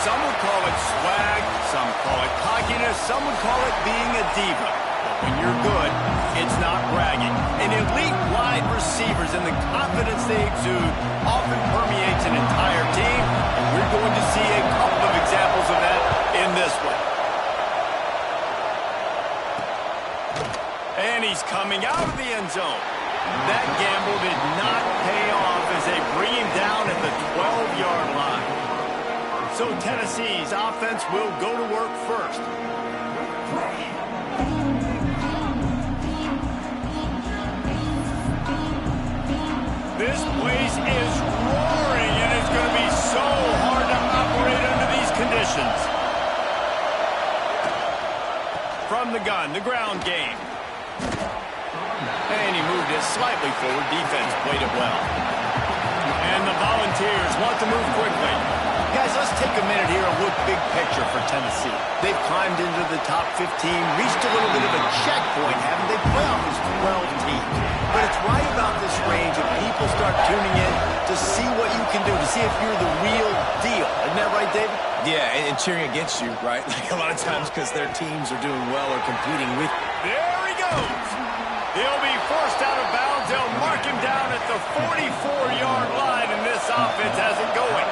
Some would call it swag, some call it cockiness, some would call it being a diva. But when you're good, it's not bragging. And elite wide receivers and the confidence they exude often permeates an entire team, and we're going to see a couple of examples of that in this one. And he's coming out of the end zone. That gamble did not pay off as they bring him down at the 12-yard line. So Tennessee's offense will go to work first. This place is roaring, and it's going to be so hard to operate under these conditions. From the gun, the ground game. And he moved it slightly forward. Defense played it well. And the Volunteers want to move quickly. Guys, let's take a minute here and look big picture for Tennessee. They've climbed into the top 15, reached a little bit of a checkpoint, haven't they? Playoff is 12 teams. But it's right about this range that people start tuning in to see what you can do, to see if you're the real deal. Isn't that right, David? Yeah, and cheering against you, right? Like a lot of times because their teams are doing well or competing with. There he goes. He'll be forced out of bounds. They'll mark him down at the 44-yard line, and this offense has it going.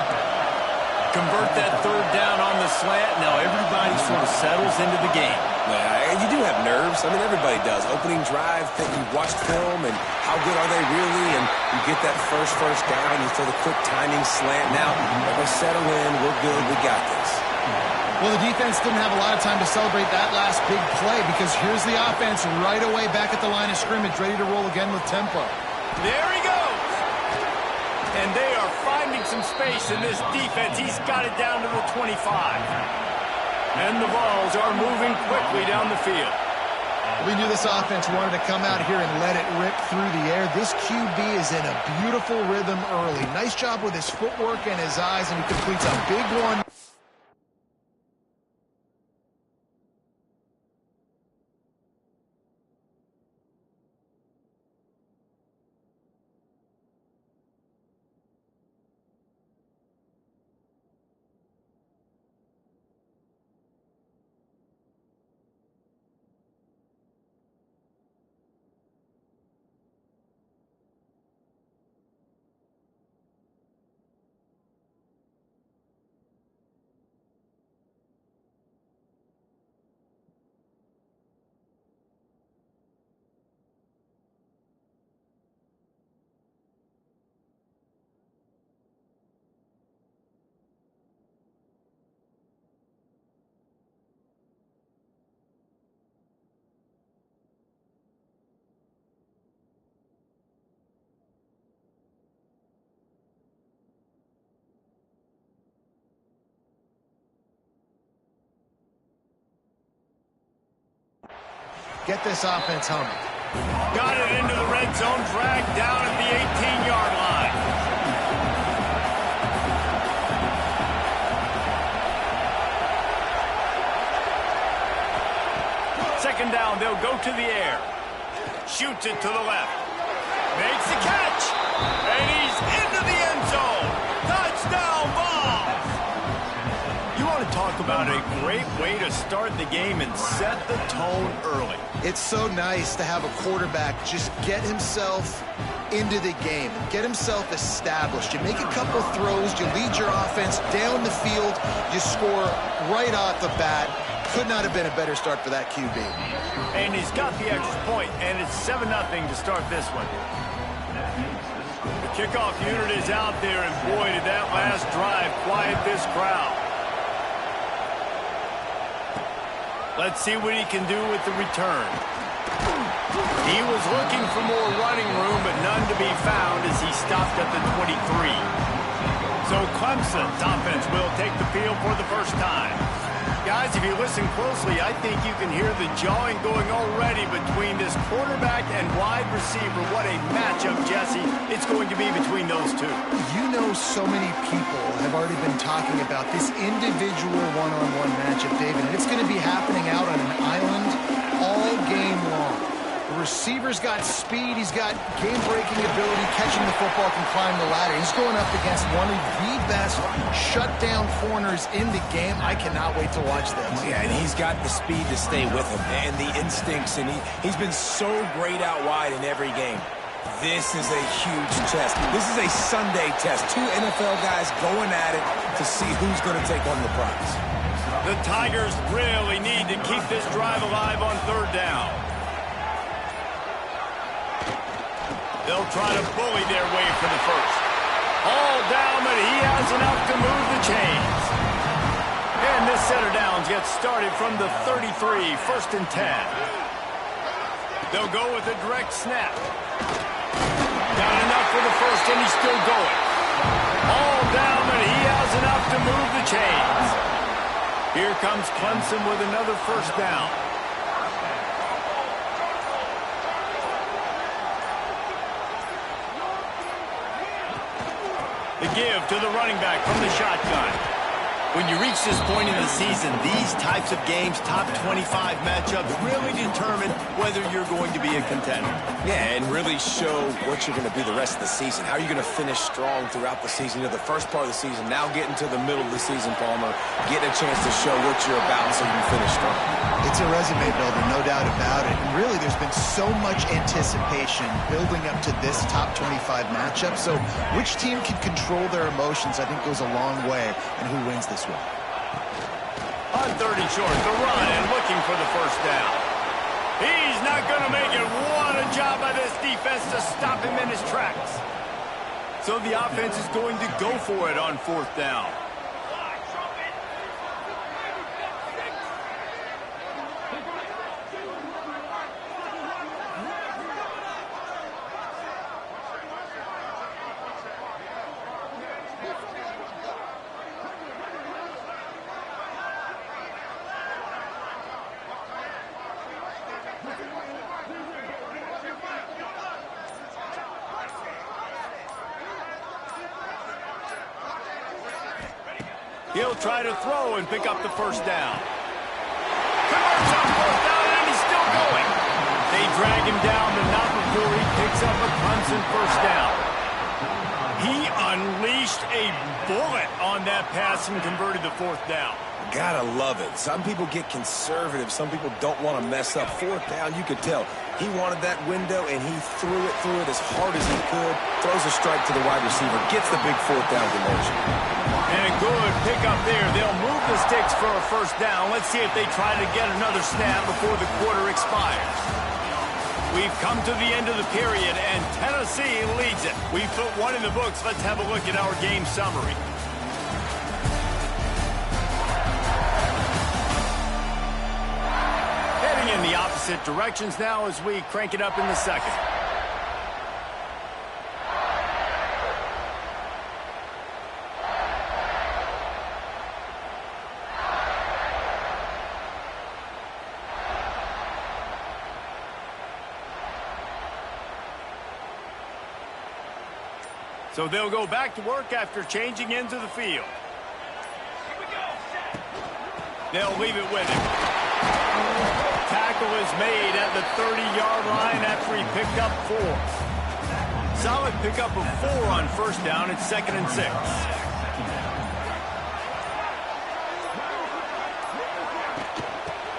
Convert that third down on the slant. Now everybody sort of settles into the game. Yeah, you do have nerves. I mean, everybody does. Opening drive, think you've watched film, and how good are they really? And you get that first down, you throw the quick timing slant. Now, everybody settle in. We're good. We got this. Well, the defense didn't have a lot of time to celebrate that last big play because here's the offense right away back at the line of scrimmage, ready to roll again with tempo. There he goes. And they are finding some space in this defense. He's got it down to the 25. And the balls are moving quickly down the field. We knew this offense wanted to come out here and let it rip through the air. This QB is in a beautiful rhythm early. Nice job with his footwork and his eyes, and he completes a big one. Get this offense humming. Got it into the red zone, dragged down at the 18-yard line. Second down, they'll go to the air. Shoots it to the left. Makes the catch. And he's into the end zone. Touchdown, Vols! You want to talk about a great way to start the game and set the tone early. It's so nice to have a quarterback just get himself into the game, get himself established. You make a couple throws, you lead your offense down the field, you score right off the bat. Could not have been a better start for that QB. And he's got the extra point, and it's 7-0 to start this one. The kickoff unit is out there, and boy, did that last drive quiet this crowd. Let's see what he can do with the return. He was looking for more running room, but none to be found as he stopped at the 23. So Clemson's offense will take the field for the first time. Guys, if you listen closely, I think you can hear the jawing going already between this quarterback and wide receiver. What a matchup, Jesse, it's going to be between those two. You know, so many people have already been talking about this individual one-on-one matchup, David, and it's going to be happening out on an island all game long. The receiver's got speed. He's got game-breaking ability, catching the football, can climb the ladder. He's going up against one of the best shutdown corners in the game. I cannot wait to watch this. Yeah, and he's got the speed to stay with him and the instincts, and he's been so great out wide in every game. This is a huge test. This is a Sunday test. Two NFL guys going at it to see who's going to take home the prize. The Tigers really need to keep this drive alive on third down. They'll try to bully their way for the first. All down, but he has enough to move the chains. And this set of downs gets started from the 33, 1st and 10. They'll go with a direct snap. Got enough for the first, and he's still going. All down, but he has enough to move the chains. Here comes Clemson with another first down. The give to the running back from the shotgun. When you reach this point in the season, these types of games, top 25 matchups, really determine whether you're going to be a contender. Yeah, and really show what you're going to be the rest of the season. How are you going to finish strong throughout the season? You know, the first part of the season, now getting to the middle of the season, Palmer, getting a chance to show what you're about so you can finish strong. It's a resume builder, no doubt about it. And really, there's been so much anticipation building up to this top 25 matchup. So which team can control their emotions, I think, goes a long way in who wins this one. On 30 short, the run and looking for the first down. He's not going to make it. What a job by this defense to stop him in his tracks. So the offense is going to go for it on 4th down. He'll try to throw and pick up the first down. Converts on 4th down, and he's still going. They drag him down, but not before he picks up a Clemson first down. He unleashed a bullet on that pass and converted the 4th down. Gotta love it. Some people get conservative. Some people don't want to mess up. 4th down, you could tell. He wanted that window, and he threw it as hard as he could. Throws a strike to the wide receiver. Gets the big 4th down conversion. And a good pickup there. They'll move the sticks for a first down. Let's see if they try to get another snap before the quarter expires. We've come to the end of the period, and Tennessee leads it. We put one in the books. Let's have a look at our game summary. Heading in the opposite directions now as we crank it up in the second. So they'll go back to work after changing into the field. They'll leave it with him. Tackle is made at the 30-yard line after he picked up 4. Solid pickup of 4 on first down. It's 2nd and 6.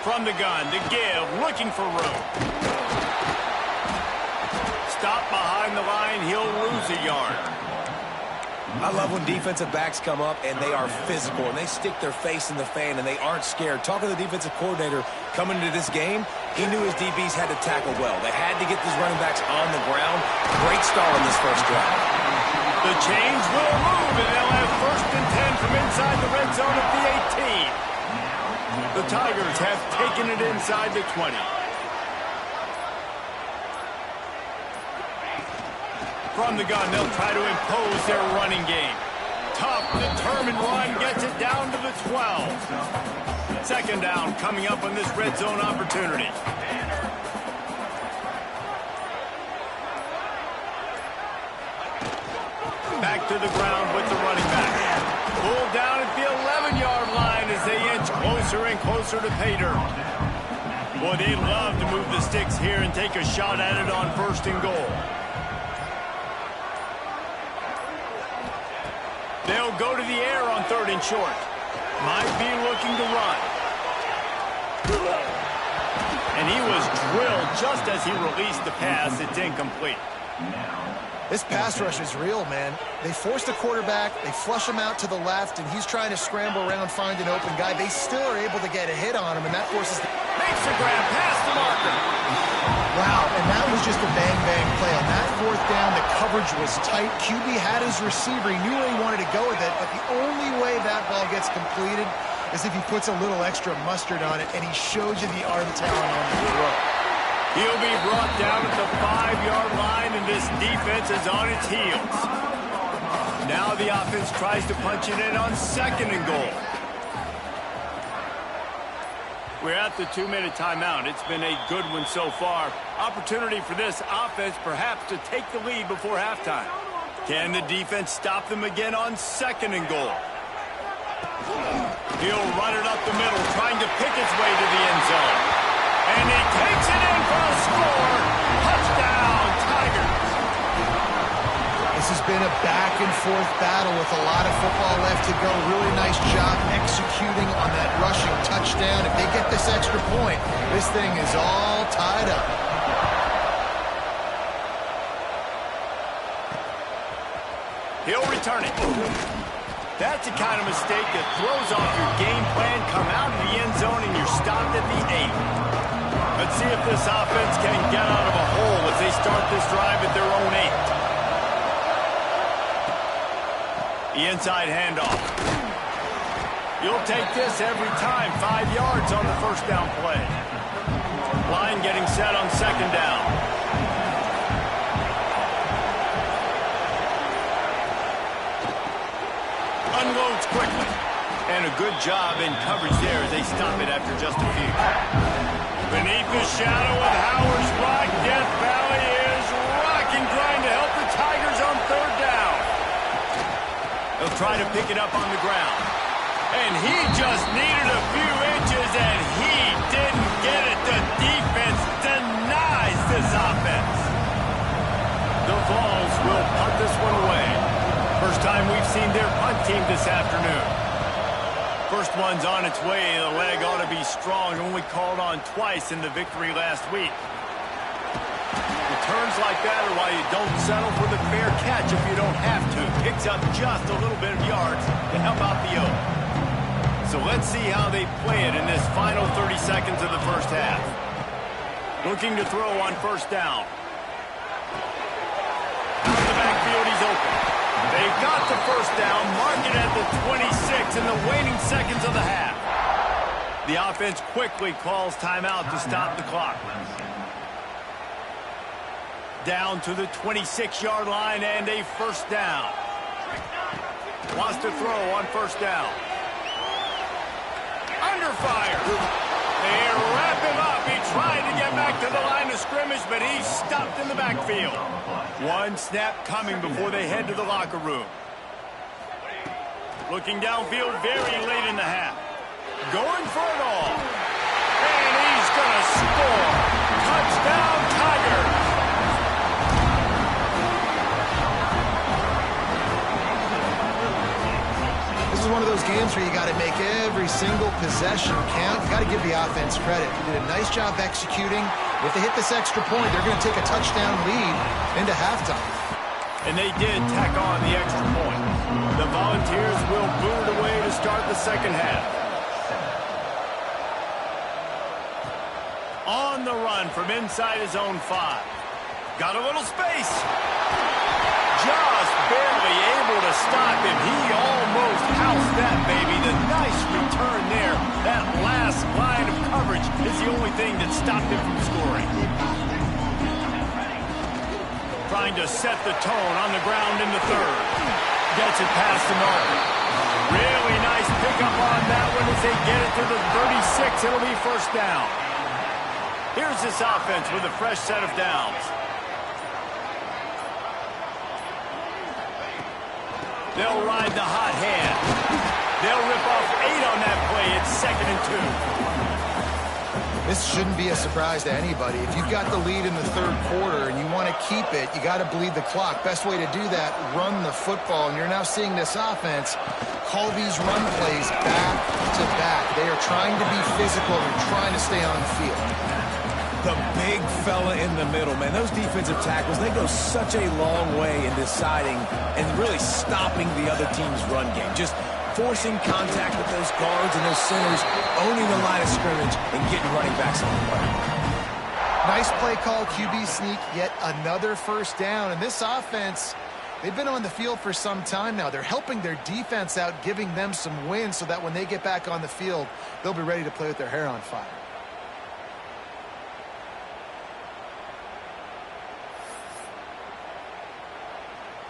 From the gun, the give, looking for room. Stop behind the line, he'll lose a yard. I love when defensive backs come up and they are physical and they stick their face in the fan and they aren't scared. Talking to the defensive coordinator coming into this game, he knew his DBs had to tackle well. They had to get these running backs on the ground. Great start on this first drive. The chains will move, and they'll have 1st and 10 from inside the red zone at the 18. The Tigers have taken it inside the 20. From the gun, they'll try to impose their running game. Tough, determined run gets it down to the 12. 2nd down coming up on this red zone opportunity. Back to the ground with the running back. Pulled down at the 11-yard line as they inch closer and closer to pay dirt. Boy, they'd love to move the sticks here and take a shot at it on 1st and goal. They'll go to the air on 3rd and short. Might be looking to run. And he was drilled just as he released the pass. It's incomplete. This pass rush is real, man. They force the quarterback, they flush him out to the left, and he's trying to scramble around, find an open guy. They still are able to get a hit on him, and that forces the... Makes the grab past the marker. Wow, and that was just a bang-bang play. On that 4th down, the coverage was tight. QB had his receiver. He knew where he wanted to go with it, but the only way that ball gets completed is if he puts a little extra mustard on it, and he showed you the arm talent on the throw. He'll be brought down at the 5-yard line, and this defense is on its heels. Now the offense tries to punch it in on 2nd and goal. We're at the 2-minute timeout. It's been a good one so far. Opportunity for this offense perhaps to take the lead before halftime. Can the defense stop them again on 2nd and goal? He'll run it up the middle, trying to pick its way to the end zone. And he takes it in for a score. Touchdown, Tigers. This has been a back-and-forth battle with a lot of football left to go. Really nice job executing on that rushing touchdown. If they get this extra point, this thing is all tied up. He'll return it. That's the kind of mistake that throws off your game plan. Come out of the end zone and you're stopped at the 8. Let's see if this offense can get out of a hole as they start this drive at their own 8. The inside handoff. You'll take this every time. 5 yards on the 1st down play. Line getting set on 2nd down. Unloads quickly. And a good job in coverage there as they stop it after just a few. Beneath the shadow of Howard's Rock, Death Valley is rocking, trying to help the Tigers on 3rd down. They'll try to pick it up on the ground. And he just needed a few inches, and he didn't get it. The defense denies this offense. The Vols will punt this one away. First time we've seen their punt team this afternoon. First one's on its way. The leg ought to be strong. Only called on twice in the victory last week. Returns like that are why you don't settle for the fair catch if you don't have to. Picks up just a little bit of yards to help out the O. So let's see how they play it in this final 30 seconds of the 1st half. Looking to throw on 1st down. Out of the backfield, he's open. They got the 1st down, mark it at the 26 in the waning seconds of the half. The offense quickly calls timeout to stop the clock. Down to the 26-yard line and a 1st down. Wants to throw on 1st down. Under fire. They wrap him up. He tried to get back to the line of scrimmage, but he's stopped in the backfield. One snap coming before they head to the locker room. Looking downfield very late in the half. Going for it all. And he's going to score. Touchdown, Tigers. This is one of those games where you got to make every single possession count. You got to give the offense credit. They did a nice job executing. If they hit this extra point, they're going to take a touchdown lead into halftime. And they did tack on the extra point. The Volunteers will boot it away to start the 2nd half. On the run from inside his own 5. Got a little space. Just barely able to stop him. He almost housed that baby. The nice return there. That last line of coverage is the only thing that stopped him from scoring. Trying to set the tone on the ground in the 3rd. Gets it past the marker. Really nice pickup on that one as they get it to the 36. It'll be 1st down. Here's this offense with a fresh set of downs. They'll ride the hot hand. They'll rip off 8 on that play. It's 2nd and 2. This shouldn't be a surprise to anybody. If you've got the lead in the third quarter and you want to keep it, you got to bleed the clock. Best way to do that, run the football. And you're now seeing this offense call these run plays back to back. They are trying to be physical and trying to stay on the field. The big fella in the middle, man. Those defensive tackles, they go such a long way in deciding and really stopping the other team's run game. Just forcing contact with those guards and those centers, owning the line of scrimmage, and getting running backs on the run. Nice play call, QB sneak, yet another first down. And this offense, they've been on the field for some time now. They're helping their defense out, giving them some wins so that when they get back on the field, they'll be ready to play with their hair on fire.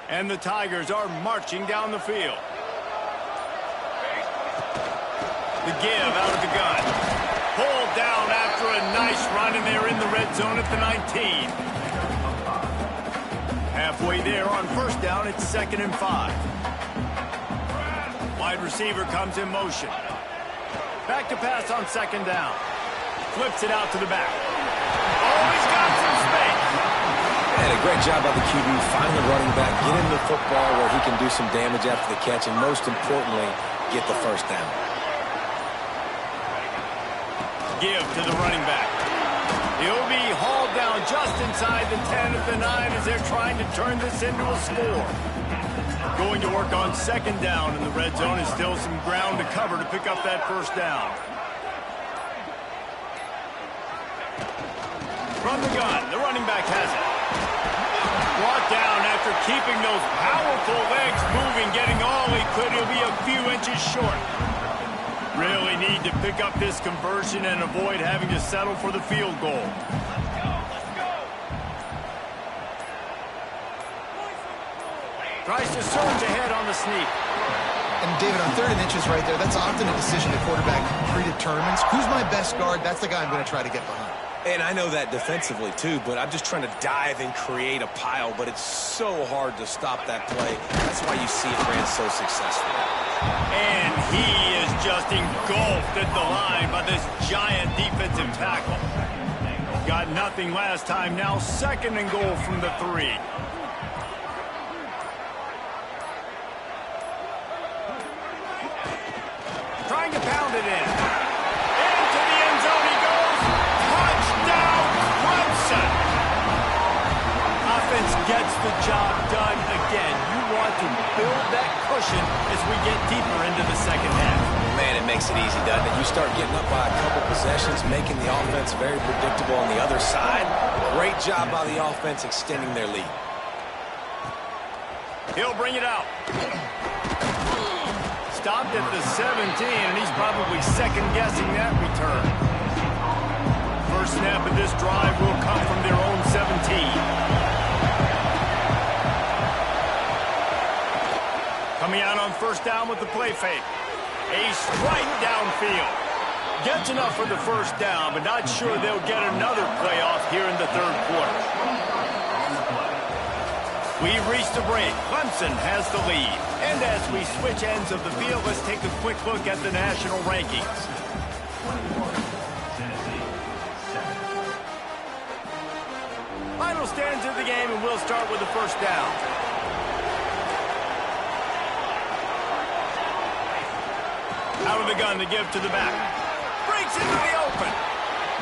And the Tigers are marching down the field. The give out of the gun. Pulled down after a nice run, and they're in the red zone at the 19. Halfway there on first down, it's 2nd and 5. Wide receiver comes in motion. Back to pass on 2nd down. Flips it out to the back. Oh, he's got some space. And a great job by the QB, finding the running back, get him the football where he can do some damage after the catch, and most importantly, get the first down. Give to the running back. He'll be hauled down just inside the 10 at the 9 as they're trying to turn this into a score. Going to work on 2nd down in the red zone is still some ground to cover to pick up that first down. From the gun, the running back has it. Brought down after keeping those powerful legs moving, getting all he could. He'll be a few inches short. Really need to pick up this conversion and avoid having to settle for the field goal. Tries to surge ahead on the sneak. And David, on 3rd and inches right there, that's often a decision the quarterback predetermines. Who's my best guard? That's the guy I'm going to try to get behind. And I know that defensively, too, but I'm just trying to dive and create a pile, but it's so hard to stop that play. That's why you see it ran so successful. And he is just engulfed at the line by this giant defensive tackle. Got nothing last time, now 2nd and goal from the 3. Trying to pound it in. Into the end zone he goes. Touchdown, Clemson. Offense gets the job done again. You want to build that cushion as we get deeper into the 2nd half. Man, it makes it easy, doesn't it? You start getting up by a couple possessions, making the offense very predictable on the other side. Great job by the offense extending their lead. He'll bring it out. Stopped at the 17, and he's probably second-guessing that return. First snap of this drive will come from their own 17. Coming out on first down with the play fake. A strike downfield. Gets enough for the first down, but not sure they'll get another play off here in the 3rd quarter. We've reached a break. Clemson has the lead. And as we switch ends of the field, let's take a quick look at the national rankings. Final stands of the game, and we'll start with the first down. Out of the gun to give to the back. Breaks into the open.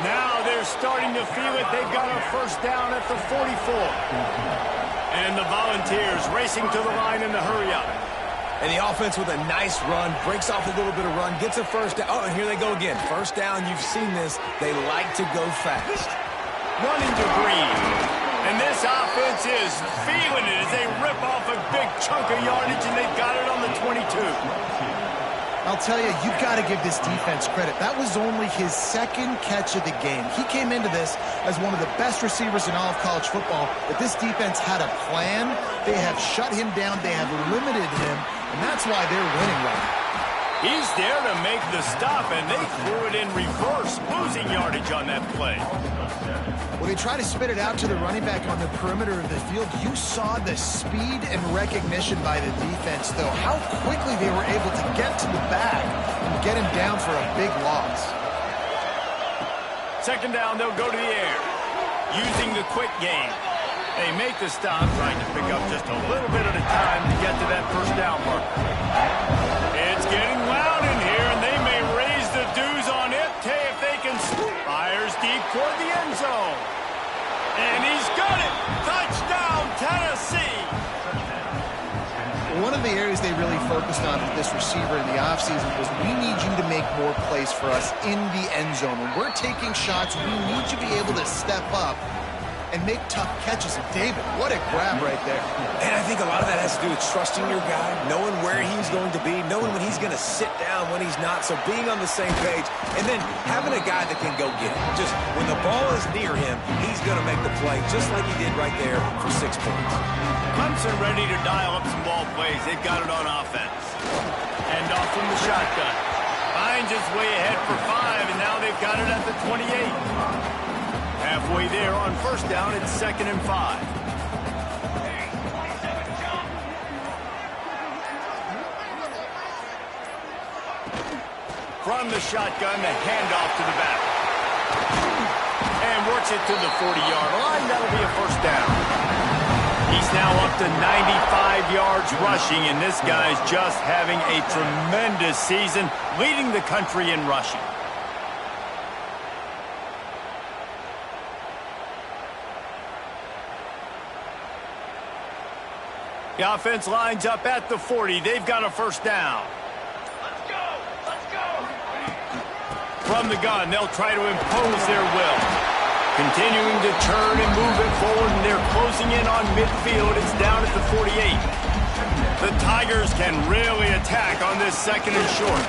Now they're starting to feel it. They've got a first down at the 44. And the Volunteers racing to the line in the hurry-up. And the offense with a nice run, breaks off a little bit of run, gets a first down. Oh, and here they go again. First down, you've seen this. They like to go fast. Running to Green. And this offense is feeling it as they rip off a big chunk of yardage, and they've got it on the 22. I'll tell you, you've got to give this defense credit. That was only his 2nd catch of the game. He came into this as one of the best receivers in all of college football, but this defense had a plan. They have shut him down. They have limited him, and that's why they're winning right now. He's there to make the stop, and they threw it in reverse, losing yardage on that play. When they try to spit it out to the running back on the perimeter of the field, you saw the speed and recognition by the defense, though. How quickly they were able to get to the back and get him down for a big loss. Second down, they'll go to the air. Using the quick game. They make the stop, trying to pick up just a little bit at a time to get to that first down marker. It's getting loud in here, and they may raise the dues on it. If they can. Fires deep toward the end zone. And he's got it. Touchdown, Tennessee. One of the areas they really focused on with this receiver in the offseason was we need you to make more plays for us in the end zone. When we're taking shots, we need you to be able to step up and make tough catches. And David, what a grab right there. And I think a lot of that has to do with trusting your guy, knowing where he's going to be, knowing when he's going to sit down, when he's not. So being on the same page, and then having a guy that can go get it. Just when the ball is near him, he's going to make the play, just like he did right there for 6 points. Clemson ready to dial up some ball plays. They've got it on offense. Hand off from the shotgun. Finds his way ahead for 5, and now they've got it at the 28. Halfway there on first down, it's 2nd and 5. From the shotgun, the handoff to the back. And works it to the 40-yard line. That'll be a first down. He's now up to 95 yards rushing, and this guy's just having a tremendous season, leading the country in rushing. The offense lines up at the 40. They've got a first down. Let's go! Let's go! From the gun, they'll try to impose their will. Continuing to turn and move it forward, and they're closing in on midfield. It's down at the 48. The Tigers can really attack on this 2nd and short.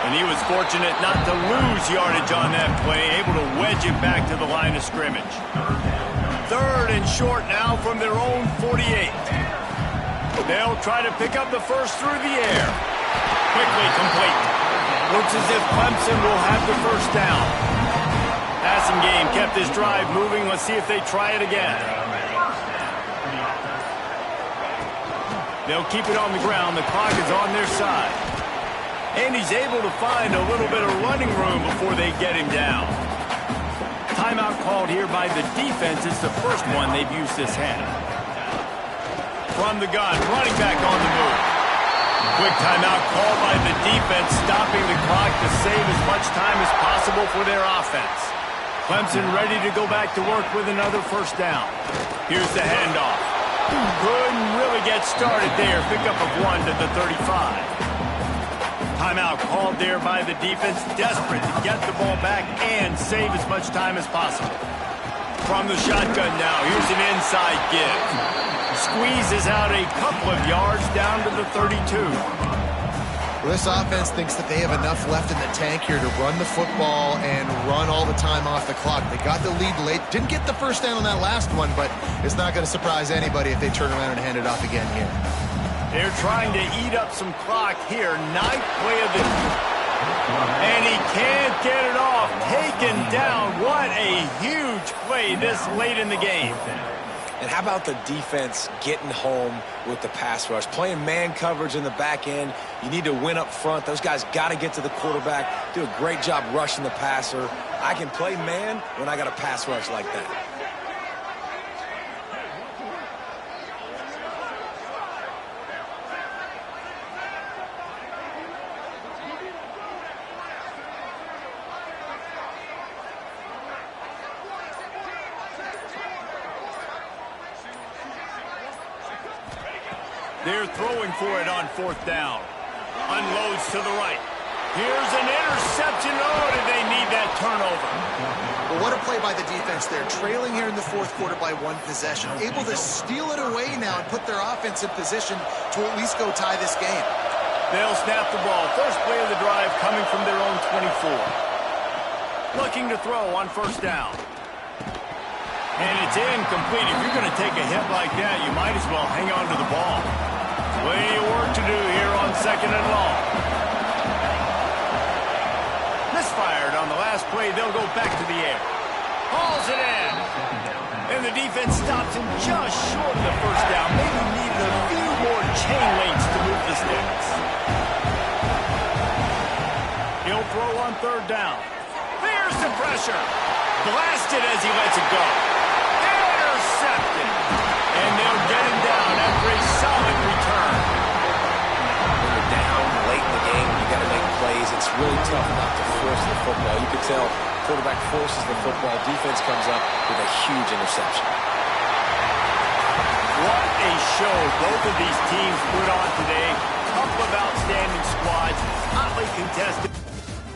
And he was fortunate not to lose yardage on that play, able to wedge it back to the line of scrimmage. 3rd and short now from their own 48. They'll try to pick up the first through the air. Quickly complete. Looks as if Clemson will have the first down. Passing game kept this drive moving. Let's see if they try it again. They'll keep it on the ground. The clock is on their side. And he's able to find a little bit of running room before they get him down. Timeout called here by the defense. It's the first one they've used this half. From the gun, running back on the move. Quick timeout called by the defense, stopping the clock to save as much time as possible for their offense. Clemson ready to go back to work with another first down. Here's the handoff. Couldn't really get started there. Pickup of 1 to the 35. Timeout called there by the defense, desperate to get the ball back and save as much time as possible. From the shotgun now, here's an inside give. Squeezes out a couple of yards down to the 32. Well, this offense thinks that they have enough left in the tank here to run the football and run all the time off the clock. They got the lead late. Didn't get the first down on that last one, but it's not going to surprise anybody if they turn around and hand it off again here. They're trying to eat up some clock here. 9th play of the... And he can't get it off. Taken down. What a huge play this late in the game. And how about the defense getting home with the pass rush? Playing man coverage in the back end. You need to win up front. Those guys got to get to the quarterback. Do a great job rushing the passer. I can play man when I got a pass rush like that. They're throwing for it on 4th down. Unloads to the right. Here's an interception. Oh, did they need that turnover? Well, what a play by the defense there. Trailing here in the 4th quarter by 1 possession. Able to steal it away now and put their offense in position to at least go tie this game. They'll snap the ball. First play of the drive coming from their own 24. Looking to throw on 1st down. And it's incomplete. If you're going to take a hit like that, you might as well hang on to the ball. Plenty of work to do here on 2nd and long. Misfired on the last play. They'll go back to the air. Hauls it in. And the defense stops him just short of the first down. Maybe needed a few more chain links to move the sticks. He'll throw on 3rd down. Fires to some pressure. Blasted as he lets it go. Intercepted. And they'll get him down after a solid return. When you're down late in the game, you got to make plays. It's really tough not to force the football. You can tell quarterback forces the football. Defense comes up with a huge interception. What a show both of these teams put on today. Couple of outstanding squads, hotly contested.